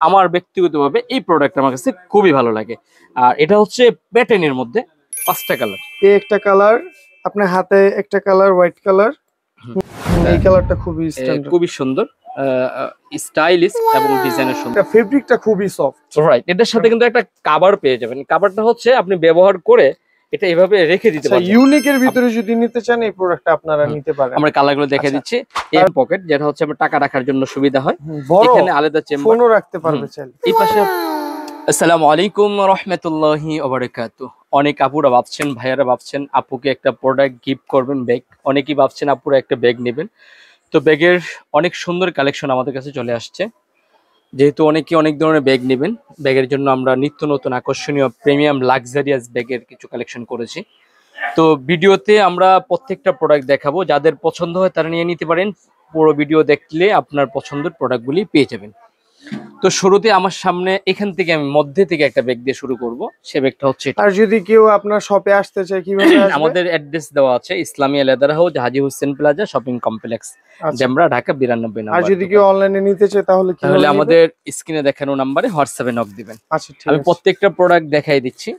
আমার ব্যক্তিগতভাবে এই প্রোডাক্ট আমার কাছে খুবই ভালো লাগে। আর এটা হচ্ছে প্যাটার্নের মধ্যে 5টা কালার। এই একটা কালার, আপনার হাতে একটা কালার হোয়াইট কালার, এই কালারটা খুবই স্ট্যান্ডার্ড, খুবই সুন্দর, স্টাইলিশ এবং ডিজাইনের সুন্দর। ফেব্রিকটা খুবই সফট। রাইট, এটার সাথে কিন্তু একটা কভার পেয়ে যাবেন। কভারটা হচ্ছে আপনি ব্যবহার করে এটা এভাবে রেখে দিতে পারবেন। ইউনিকের ভিতরে যদি নিতে চান এই প্রোডাক্টটা আপনারা নিতে পারেন। আমরা কালারগুলো দেখিয়ে দিচ্ছি। এই পকেট যেটা হচ্ছে আমরা টাকা রাখার জন্য সুবিধা হয়, এখানে আলাদা চেম্বার, ফোনও রাখতে পারবে চাইলে। এই পাশে। আসসালামু আলাইকুম রাহমাতুল্লাহি ওয়া বারাকাতুহু। অনেক আপুরা ভাবছেন, ভাইয়ারা ভাবছেন আপুকে একটা প্রোডাক্ট গিফট করবেন, ব্যাগ। অনেকেই ভাবছেন আপুরা একটা ব্যাগ নেবেন। তো ব্যাগের অনেক সুন্দর কালেকশন আমাদের কাছে চলে আসছে। যেহেতু অনেকে অনেক ধরনের ব্যাগ নেবেন, ব্যাগের জন্য আমরা নিত্য নতুন আকর্ষণীয় প্রিমিয়াম লাক্সারিয়াস ব্যাগের কিছু কালেকশন করেছি। তো ভিডিওতে আমরা প্রত্যেকটা প্রোডাক্ট দেখাবো, যাদের পছন্দ হয় তারা নিয়ে নিতে পারেন। পুরো ভিডিও দেখলে আপনার পছন্দের প্রোডাক্টগুলি পেয়ে যাবেন। তো শুরুতে আমার সামনে এখান থেকে আমি মধ্যে থেকে একটা ব্যাগ দিয়ে শুরু করব। সে ব্যাগটা হচ্ছে এটা। আর যদি কেউ আপনার শপে আসতে চায় কিভাবে আসবে? আমাদের অ্যাড্রেস দেওয়া আছে ইসলামিয়া লেদার হাউস, হাজী হোসেন প্লাজা শপিং কমপ্লেক্স, জামরা, ঢাকা 92 নম্বর। আর যদি কেউ অনলাইনে নিতে চায় তাহলে তাহলে আমাদের স্ক্রিনে দেখানো নম্বরে হোয়াটসঅ্যাপে নক দিবেন। আচ্ছা, ঠিক আছে। আমি প্রত্যেকটা প্রোডাক্ট দেখাই দিচ্ছি।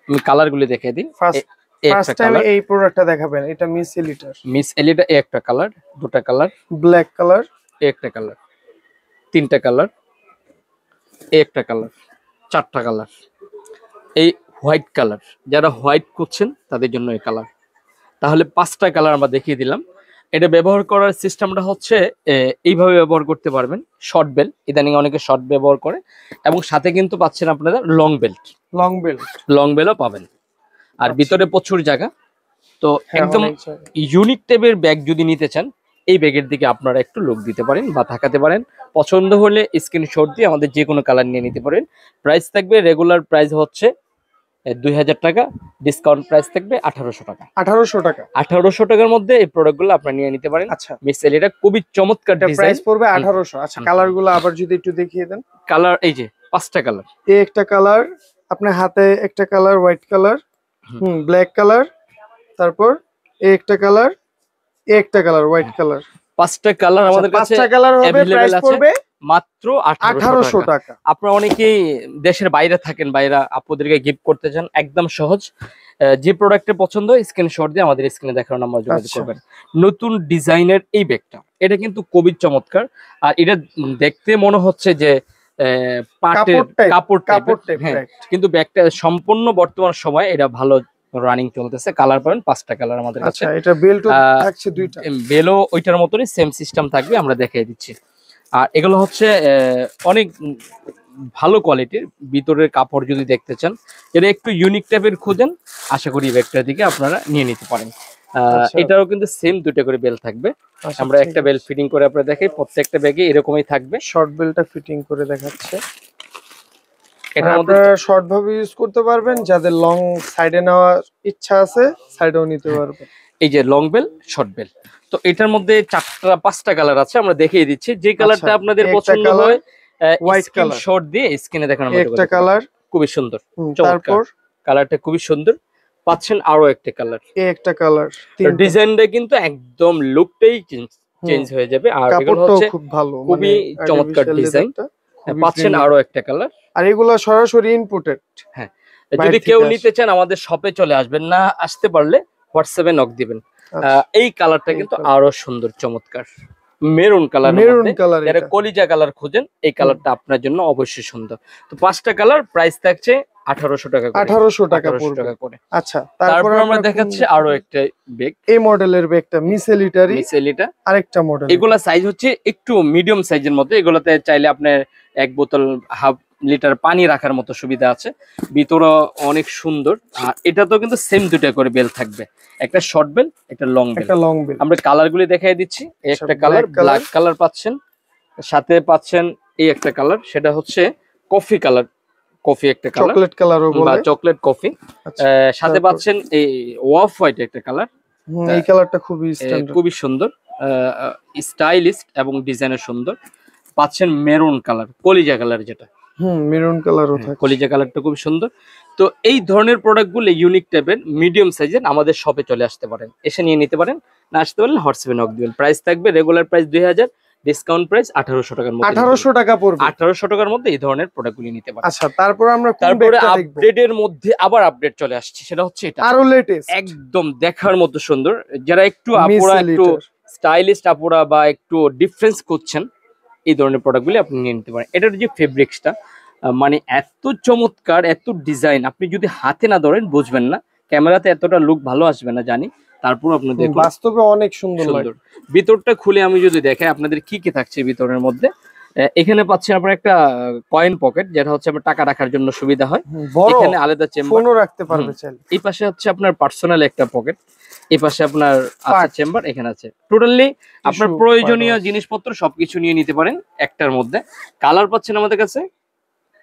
আমি কালারগুলি দেখাই দিই। ফার্স্ট টাইম এই প্রোডাক্টটা দেখাবেন, এটা মিস এলিটার। মিস এলিটা একটা কালার, দুটো কালার, ব্ল্যাক কালার, একটা কালার, তিনটা কালার, একটা কালার, চারটা কালার। এই হোয়াইট কালার, যারা হোয়াইট করছেন তাদের জন্য এই কালার। তাহলে 5টা কালার আমরা দেখিয়ে দিলাম। এটা ব্যবহার করার সিস্টেমটা হচ্ছে এইভাবে ব্যবহার করতে পারবেন। শর্ট বেল্ট, ইদানিং অনেকে শর্ট ব্যবহার করে, এবং সাথে কিন্তু পাচ্ছেন আপনারা লং বেল্ট। লং বেল্টও পাবেন। আর ভিতরে প্রচুর জায়গা। তো একদম ইউনিক টাইপের ব্যাগ যদি নিতে চান, এই ব্যাগের দিকে আপনারা একটু লোক দিতে পারেন বা তাকাতে পারেন। পছন্দ হলে স্ক্রিনশট দিয়ে আমাদের যে কোনো কালার নিয়ে নিতে পারেন। প্রাইস থাকবে, রেগুলার প্রাইস হচ্ছে 2000 টাকা, ডিসকাউন্ট প্রাইস থাকবে 1800 টাকা। 1800 টাকার মধ্যে এই প্রোডাক্টগুলো আপনারা নিয়ে নিতে পারেন। আচ্ছা, মিস এলিটা খুবই চমৎকার ডিজাইন, প্রাইস পড়বে 1800। আচ্ছা, কালারগুলো আবার যদি একটু দেখিয়ে দেন। কালার এই যে 5টা কালার। এই একটা কালার, আপনার হাতে একটা colour white colour, black colour, তারপর এই একটা কালার, এই একটা কালার হোয়াইট কালার। 5টা কালার আমাদের কাছে 5টা কালার হবে, প্রাইস পড়বে মাত্র 1800 টাকা। আপনারা অনেকেই দেশের বাইরে থাকেন, বাইরে আপুদেরকে গিফট করতে চান, একদম সহজ। যে প্রোডাক্টের পছন্দ স্ক্রিনশট দিয়ে আমাদের স্ক্রিনে দেখানো নাম্বার যোগাযোগ করবেন। নতুন ডিজাইনের এই ব্যাগটা, এটা কিন্তু খুবই চমৎকার। আর এটা দেখতে মনে হচ্ছে যে পাটের কাপড়, হ্যাঁ, কিন্তু ব্যাগটা সম্পূর্ণ বর্তমান সময় এটা ভালো রানিং চলতেছে। কালার পাবেন 5টা কালার আমাদের কাছে। আচ্ছা, এটা বেল্টও থাকছে দুইটা, বেলও ওইটার মতনই সেম সিস্টেম থাকবে, আমরা দেখিয়ে দিচ্ছি। আর এগুলো হচ্ছে অনেক ভালো কোয়ালিটির। ভিতরের কাপড় যদি দেখতে চান, এটা একটু ইউনিক টাইপের খোঁজেন, আশা করি ব্যাগটার দিকে আপনারা নিয়ে নিতে পারেন। এটারও কিন্তু সেম দুটো করে বেল থাকবে। আমরা একটা বেল ফিটিং করে আপনারা দেখাই, প্রত্যেকটা ব্যাগে এরকমই থাকবে। শর্ট বেলটা ফিটিং করে দেখাচ্ছে। এটা আপনারা শর্ট ভাবে ইউজ করতে পারবেন, যাদের লং সাইডে নেওয়ার ইচ্ছা আছে সাইডেও নিতে পারবেন। এই যে লং বেল, শর্ট বেল। তো এটার মধ্যে 5টা কালার আছে, আমরা দেখিয়ে দিচ্ছি। যে কালারটা আপনাদের পছন্দ হয় হোয়াইট কালার শর্ট দিয়ে স্ক্রিনে দেখানো একটা কালার খুবই সুন্দর, তারপর কালারটা খুবই সুন্দর। পাচ্ছেন আরো একটা কালার, এই একটা কালার। ডিজাইনটা কিন্তু একদম লুকটাই চেঞ্জ হয়ে যাবে। আর এগুলো হচ্ছে খুব ভালো, খুবই চমৎকার ডিজাইন। পাচ্ছেন আরো একটা কালার। আর এগুলো সরাসরি ইম্পোর্টেড। হ্যাঁ, যদি কেউ নিতে চান আমাদের শপে চলে আসবেন, না আসতে পারলে হোয়াটসঅ্যাপে নক দিবেন। এই কালারটা কিন্তু আরো সুন্দর, চমৎকার মেরুন কালার। যারা কলিজা কালার খোঁজেন, এই কালারটা আপনার জন্য অবশ্যই সুন্দর। তো 5টা কালার, প্রাইস থাকছে 1800 টাকা, 1800 টাকা করে। আচ্ছা, তারপর আমরা দেখাচ্ছি আরো একটা ব্যাগ। এই মডেলের ব্যাগটা মিস এলিটা আরেকটা মডেল। এগুলা সাইজ হচ্ছে একটু মিডিয়াম সাইজের মধ্যে। এগুলাতে চাইলে আপনার 1 বোতল হাফ লিটার পানি রাখার মতো সুবিধা আছে। ভিতরে অনেক সুন্দর। আর এটা তো কিন্তু সেম দুটো করে বেল থাকবে, একটা শর্ট বেল, একটা লং বেল। আমরা কালারগুলি দেখাই দিচ্ছি। একটা কালার ব্ল্যাক কালার পাচ্ছেন, সাথে পাচ্ছেন এই একটা কালার, সেটা হচ্ছে কফি কালার, কফি একটা কালার, চকলেট কালারও বলে, বা চকলেট কফি। সাথে পাচ্ছেন এই অফ হোয়াইট একটা কালার। এই কালারটা খুবই স্ট্যান্ডার্ড, খুবই সুন্দর, স্টাইলিশ এবং ডিজাইনের সুন্দর। পাচ্ছেন মেরুন কালার, কলিজা কালার, যেটা মেরুন কালারও থাকে। কলিজা কালারটা খুব সুন্দর। তো এই ধরনের প্রোডাক্টগুলো ইউনিক টাইপের মিডিয়াম সাইজের আমাদের শপে চলে আসতে পারেন, এসে নিয়ে নিতে পারেন। না আসতে পারলে হোয়াটসঅ্যাপে নক দিবেন। প্রাইস থাকবে রেগুলার প্রাইস 2000, ডিসকাউন্ট প্রাইস 1800 টাকার মধ্যে। 1800 টাকা পড়বে। 1800 টাকার মধ্যে এই ধরনের প্রোডাক্টগুলি নিতে পারেন। আচ্ছা, তারপর আমরা কোন তারপরে ব্যাগটা দেখব? আপডেটের মধ্যে আবার আপডেট চলে আসছে, সেটা হচ্ছে এটা আরো লেটেস্ট, একদম দেখার মতো সুন্দর। যারা একটু আপুরা, একটু স্টাইলিস্ট আপুরা বা একটু ডিফারেন্স করছেন, এই ধরনের প্রোডাক্টগুলি আপনি নিয়ে নিতে পারেন। এটার যে ফেব্রিক্সটা মানে এত চমৎকার, এত ডিজাইন, আপনি যদি হাতে না ধরেন বুঝবেন না। ক্যামেরাতে এতটা লুক ভালো আসবে না জানি, তারপর আপনি দেখুন বাস্তবে অনেক সুন্দর লাগে। ভিতরটা খুলে আমি যদি দেখাই আপনাদের কি কি থাকছে ভিতরের মধ্যে। এখানে পাচ্ছেন আপনার একটা কয়েন পকেট, যেটা হচ্ছে আপনার টাকা রাখার জন্য সুবিধা হয়। এখানে আলাদা চেম্বার, ফোনও রাখতে পারবে চাইলে। এই পাশে হচ্ছে আপনার পার্সোনাল একটা পকেট, এই পাশে আপনার আছে চেম্বার, এখানে আছে টোটালি আপনার প্রয়োজনীয় জিনিসপত্র সবকিছু নিয়ে নিতে পারেন একটার মধ্যে। কালার পাচ্ছেন আমাদের কাছে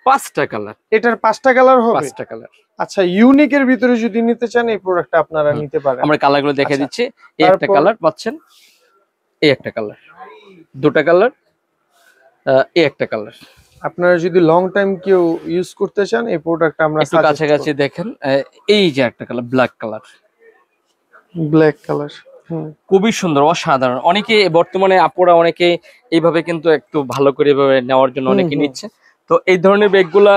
5টা কালার। এটার 5টা কালার হবে? 5টা কালার। আচ্ছা, ইউনিকের ভিতরে যদি নিতে চান এই প্রোডাক্টটা আপনারা নিতে পারেন। আমরা কালারগুলো দেখে দিচ্ছি। এই একটা কালার পাচ্ছেন, এই একটা কালার, দুটো কালার, এই একটা কালার। আপনারা যদি লং টাইম কেউ ইউজ করতে চান এই প্রোডাক্টটা আমরা একটু কাছাকাছি দেখেন। এই যে একটা colour, black colour, black colour, খুবই সুন্দর, অসাধারণ। অনেকে বর্তমানে আপুরা অনেকে এইভাবে কিন্তু একটু ভালো করে এভাবে নেওয়ার জন্য অনেকে নিচ্ছে। তো এই ধরনের ব্যাগগুলা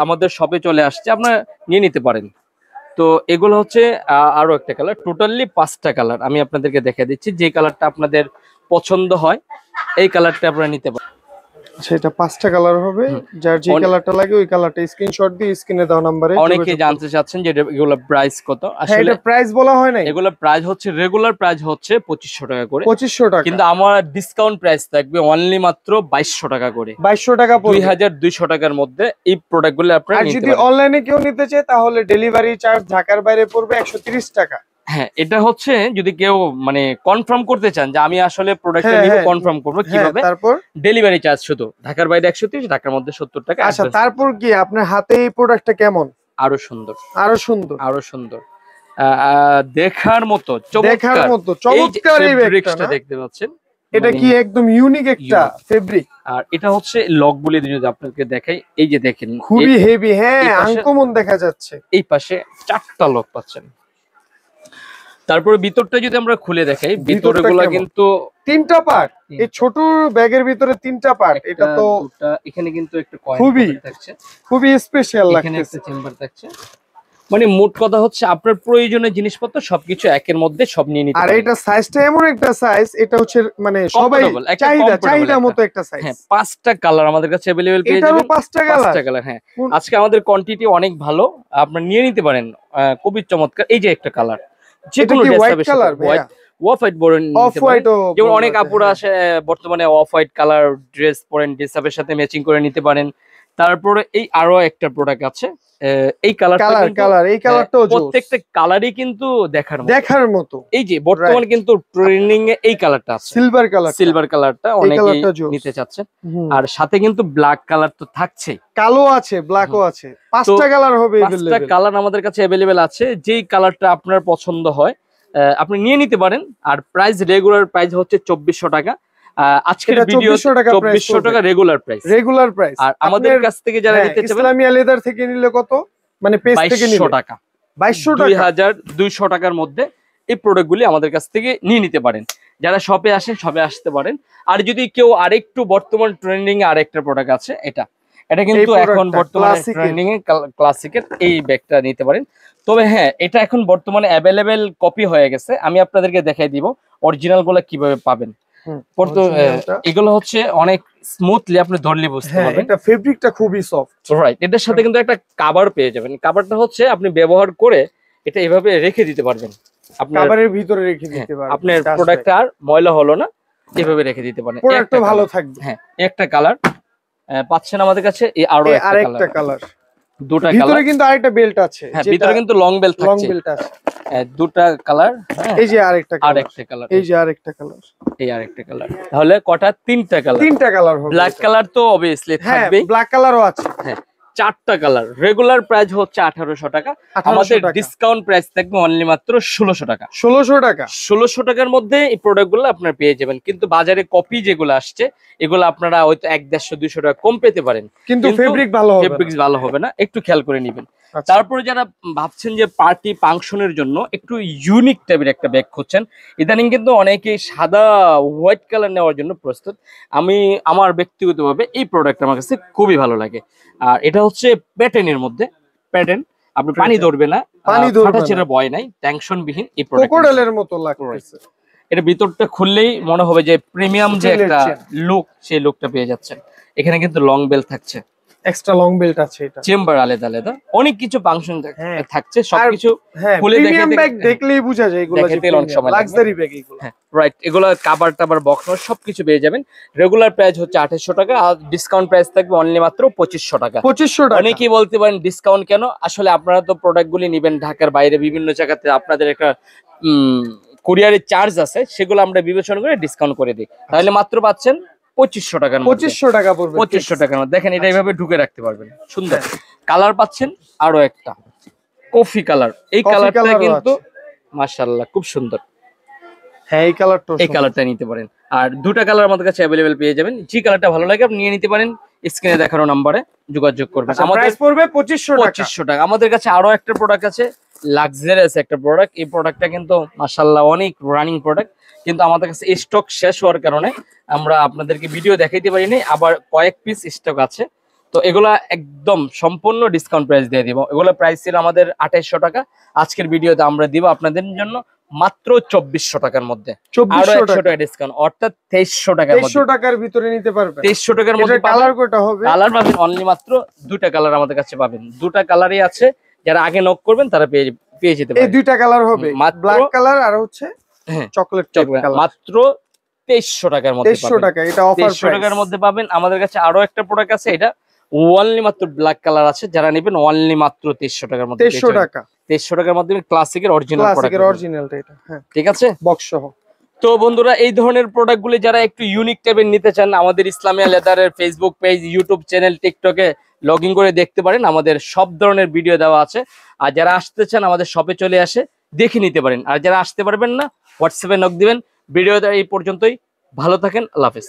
আমাদের শপে চলে আসছে, আপনারা নিয়ে নিতে পারেন। তো এগুলো হচ্ছে আরো একটা কালার, টোটালি 5টা কালার আমি আপনাদেরকে দেখে দিচ্ছি। যে কালারটা আপনাদের পছন্দ হয় এই কালারটা আপনারা নিতে পারেন। সেটা 5টা কালার হবে, যার যে কালারটা লাগে ওই কালারটা স্ক্রিনশট দিয়ে স্ক্রিনে দেওয়া নম্বরে। অনেকে জানতে চাচ্ছেন যে এগুলো প্রাইস কত। আসলে এটা প্রাইস বলা হয় না, এগুলো প্রাইস হচ্ছে রেগুলার প্রাইস হচ্ছে 2500 টাকা করে। 2500 টাকা, কিন্তু আমার ডিসকাউন্ট প্রাইস থাকবে অনলি মাত্র 2200 টাকা করে। 2200 টাকা পড়বে, 2200 টাকার মধ্যে এই প্রোডাক্টগুলো আপনারা নিতে পারেন। আর যদি অনলাইনে কেউ নিতে চায় তাহলে ডেলিভারি চার্জ ঢাকার বাইরে পড়বে 130 টাকা। হ্যাঁ, এটা হচ্ছে যদি কেউ মানে কনফার্ম করতে চান যে আমি আসলে প্রোডাক্টটা নিব, কনফার্ম করব কিভাবে, তারপর ডেলিভারি চার্জ শুধু ঢাকার বাইরে 130, ঢাকার মধ্যে 70 টাকা। আচ্ছা, তারপর কি আপনার হাতে এই প্রোডাক্টটা কেমন? আরো সুন্দর, আরো সুন্দর, আরো সুন্দর, দেখার মতো চমৎকার এই ফেব্রিক্সটা দেখতে পাচ্ছেন। এটা কি একদম ইউনিক একটা ফেব্রিক। আর এটা হচ্ছে লক বলে যদি আপনাকে দেখাই, এই যে দেখেন খুবই হেভি। হ্যাঁ, আনকমন দেখা যাচ্ছে। এই পাশে 4টা লক পাচ্ছেন। তারপরে ভিতরটা যদি আমরা খুলে দেখাই, ভিতরগুলো কিন্তু 3টা পার্ট। এই ছোট ব্যাগের ভিতরে 3টা পার্ট। এটা তো এখানে কিন্তু একটা কয়েন থাকছে, খুবই স্পেশাল লাগছে। এখানে একটা চেম্বার থাকছে। মানে মোট কথা হচ্ছে আপনার প্রয়োজনীয় জিনিসপত্র সবকিছু একের মধ্যে সব নিয়ে নিতে আর পারেন। এটা সাইজটা এমন একটা সাইজ, এটা হচ্ছে মানে সবাই চাহিদা মতো একটা সাইজ। হ্যাঁ, 5টা কালার আমাদের কাছে अवेलेबल পেয়ে যাবেন। 5টা কালার। হ্যাঁ, আজকে আমাদের কোয়ান্টিটি অনেক ভালো, আপনারা নিয়ে নিতে পারেন। খুবই চমৎকার। এই যে একটা কালার, যে কোনো হোয়াইট কালার, অফ হোয়াইট বলেন নিতে পারেন। যেমন অনেক আপুরা আসে বর্তমানে অফ হোয়াইট কালার ড্রেস পরেন, ড্রেসের সাথে ম্যাচিং করে নিতে পারেন। তারপরে এই আরো একটা প্রোডাক্ট আছে, এই কালারটাও প্রত্যেকটা কালারই কিন্তু দেখার মতো। এই যে বর্তমানে কিন্তু ট্রেন্ডিং এ এই কালারটা আছে, সিলভার কালারটা অনেকেই নিতে চাচ্ছে। আর সাথে কিন্তু ব্ল্যাক কালার তো থাকছেই, কালো আছে, ব্ল্যাকও আছে। 5টা কালার হবে, 5টা কালার আমাদের কাছে अवेलेबल আছে। যেই কালারটা আপনার পছন্দ হয় আপনি নিয়ে নিতে পারেন। আর প্রাইস রেগুলার প্রাইস হচ্ছে 2400 টাকা। আজকের ভিডিও 2400 টাকা রেগুলার প্রাইস। আর আমাদের কাছ থেকে যারা নিতে চান ইসলামিয়া লেদার থেকে নিলে কত, মানে পেজ থেকে নিলে 2200 টাকা, 2200 টাকার মধ্যে এই প্রোডাক্টগুলি আমাদের কাছ থেকে নিয়ে নিতে পারেন। যারা শপে আসেন শপে আসতে পারেন। আর যদি কেউ আরেকটু বর্তমান ট্রেন্ডিং এ আরেকটা প্রোডাক্ট আছে, এটা কিন্তু এখন বর্তমানে ট্রেন্ডিং এ ক্লাসিকের এই ব্যাগটা নিতে পারেন। তবে হ্যাঁ, এটা এখন বর্তমানে অ্যাভেলেবেল কপি হয়ে গেছে। আমি আপনাদেরকে দেখাই দিব অরিজিনাল গুলো কিভাবে পাবেন। এগুলো হচ্ছে অনেক স্মুথলি আপনি ধরলে বুঝতে পারবেন। এটা ফেব্রিকটা খুবই সফট, রাইট। এটার সাথে কিন্তু একটা কভার পেয়ে যাবেন। কভারটা হচ্ছে আপনি ব্যবহার করে এটা এভাবে রেখে দিতে পারবেন, আপনার কভারের ভিতরে রেখে দিতে পারবেন। আপনার প্রোডাক্টটা আর ময়লা হলো না, এভাবে রেখে দিতে পারেন। প্রোডাক্টটা ভালো থাকবে। হ্যাঁ, একটা কালার পাচ্ছেন আমাদের কাছে। এই আরো একটা কালার, দুটো কালার। ভিতরে কিন্তু আরেকটা বেল্ট আছে। হ্যাঁ, ভিতরে কিন্তু লং বেল্ট থাকছে, লং বেল্ট আছে। দুটো কালার। এই যে আরেকটা কালার, এই যে আরেকটা কালার। তাহলে কটা? 3টা কালার। 3টা কালার হবে। ব্ল্যাক কালার তো অবভিয়াসলি থাকবেই, ব্ল্যাক কালারও আছে। হ্যাঁ, 4টা কালার, রেগুলার প্রাইস হচ্ছে 1800 টাকা, 1800 আমাদের টাকা। ডিসকাউন্ট প্রাইস থাকবে অনলি মাত্র 1600 টাকা। 1600 টাকা। 1600 টাকার মধ্যে এই প্রোডাক্টগুলো আপনারা পেয়ে যাবেন। কিন্তু বাজারে কপি যেগুলো আসছে এগুলো আপনারা হয়তো 100-150 টাকা কম পেতে পারেন, কিন্তু ফেব্রিক ভালো হবে না। ফেব্রিক্স ভালো হবে না, একটু খেয়াল করে নেবেন। আচ্ছা। তারপরে যারা ভাবছেন যে পার্টি ফাংশনের জন্য একটু ইউনিক টাইপের একটা ব্যাগ খুঁজছেন, ইদানিং কিন্তু অনেকে সাদা হোয়াইট কালার নেওয়ার জন্য প্রস্তুত। আমার ব্যক্তিগতভাবে এই প্রোডাক্ট আমার কাছে খুবই ভালো লাগে। আর এটা হচ্ছে প্যাটার্নের মধ্যে, প্যাটার্ন আপনি পানি ধরবে না, পানি ধরবে না। ফাটাছেড়া ভয় নাই, টেনশন বিহীন এই প্রোডাক্ট। ক্রোকোডাইলের মতো লাগতেছে। এটা ভিতরটা খুললেই মনে হবে যে প্রিমিয়াম যে Steel এর একটা chain। লুক, সেই লুকটা পেয়ে যাচ্ছেন। এখানে কিন্তু লং বেল থাকছে, এক্সট্রা লং বেল্ট আছে এটা। চেম্বার আলাদা আলাদা, অনেক কিছু ফাংশন হ্যাঁ। থাকছে, সবকিছু হ্যাঁ, খুলে প্রিমিয়াম ব্যাগ দেখলেই বোঝা যায় এগুলো যে দেখাতে অনেক সময় লাগবে। লাক্সারি ব্যাগ এগুলো। হ্যাঁ রাইট, এগুলো কাভার টাবার বক্স সবকিছু পেয়ে যাবেন। রেগুলার প্রাইস হচ্ছে 2800 টাকা, আর ডিসকাউন্ট প্রাইস থাকবে অনলি মাত্র 2500 টাকা। 2500 টাকা। অনেকেই বলতে পারেন ডিসকাউন্ট কেন, আসলে আপনারা তো প্রোডাক্টগুলি নেবেন ঢাকার বাইরে বিভিন্ন জায়গাতে, আপনাদের একটা কুরিয়ারের চার্জ আছে, সেগুলো আমরা বিবেচনা করে ডিসকাউন্ট করে দিই। তাহলে মাত্র পাচ্ছেন 2500 টাকার মধ্যে। 2500 টাকা পড়বে। 2500 টাকার মধ্যে দেখেন, এটা এইভাবে ঢুকে রাখতে পারবেন, সুন্দর কালার পাচ্ছেন। আরো একটা কফি কালার, এই Coffee কালারটা colour ও কিন্তু আছে। মাশাআল্লাহ খুব সুন্দর, হ্যাঁ এই কালারটা এই কালারটা নিতে পারেন। আর দুটা কালার আমাদের কাছে অ্যাভেলেবেল পেয়ে যাবেন, যে কালারটা ভালো লাগে আপনি নিয়ে নিতে পারেন। স্ক্রিনে দেখানো নম্বরে যোগাযোগ করবেন। আমাদের প্রাইস পড়বে 2500 টাকা। 2500 টাকা। আমাদের কাছে আরো একটা প্রোডাক্ট আছে, লাক্সারিয়াস একটা প্রোডাক্ট। এই প্রোডাক্টটা কিন্তু মাশাআল্লাহ অনেক রানিং প্রোডাক্ট, কিন্তু আমাদের কাছে স্টক শেষ হওয়ার কারণে আমরা আপনাদেরকে ভিডিও দেখাইতে পারিনি, আবার কয়েক পিস স্টক আছে। তো এগুলা একদম সম্পূর্ণ ডিসকাউন্ট প্রাইস দিয়ে দিব। এগুলো প্রাইস ছিল আমাদের 2800 টাকা, আজকের ভিডিওতে আমরা দিব আপনাদের জন্য মাত্র 2400 টাকার মধ্যে। আরো 100 টাকা ডিসকাউন্ট, অর্থাৎ 2300 টাকার মধ্যে। 2300 টাকার ভিতরে নিতে পারবেন। 2300 টাকার মধ্যে কালার কোটা হবে? কালার পাবেন অনলি মাত্র দুটা কালার আমাদের কাছে পাবেন, দুটা কালারই আছে। যারা আগে নক করবেন তারা পেয়ে যেতে এই পারেন। দুইটা কালার হবে, মাত্র- ব্ল্যাক কালার আর হচ্ছে হ্যাঁ, চকলেট কালার। মাত্র 2300 টাকার মধ্যে 2300 পাবেন। টাকা, এটা অফার 2300 টাকার মধ্যে পাবেন। আমাদের কাছে আরো একটা প্রোডাক্ট আছে, এটা অনলি মাত্র ব্ল্যাক কালার আছে, যারা নেবেন অনলি মাত্র 2300 টাকার মধ্যে। 2300 টাকা। 2300 টাকার মধ্যে ক্লাসিকের অরিজিনাল প্রোডাক্ট, ক্লাসিকের অরিজিনালটা এটা। হ্যাঁ ঠিক আছে, বক্স সহ। তো বন্ধুরা এই ধরনের প্রোডাক্টগুলি যারা একটু ইউনিক টাইপের নিতে চান, আমাদের ইসলামিয়া লেদারের ফেসবুক পেজ, ইউটিউব চ্যানেল, টিকটকে লগ ইন করে দেখতে পারেন, আমাদের সব ধরনের ভিডিও দেওয়া আছে। আর যারা আসতে চান আমাদের শপে চলে আসে দেখে নিতে পারেন। আর যারা আসতে পারবেন না, হোয়াটসঅ্যাপে নক দিবেন। ভিডিওটা এই পর্যন্তই, ভালো থাকেন, আল্লাহ হাফেজ।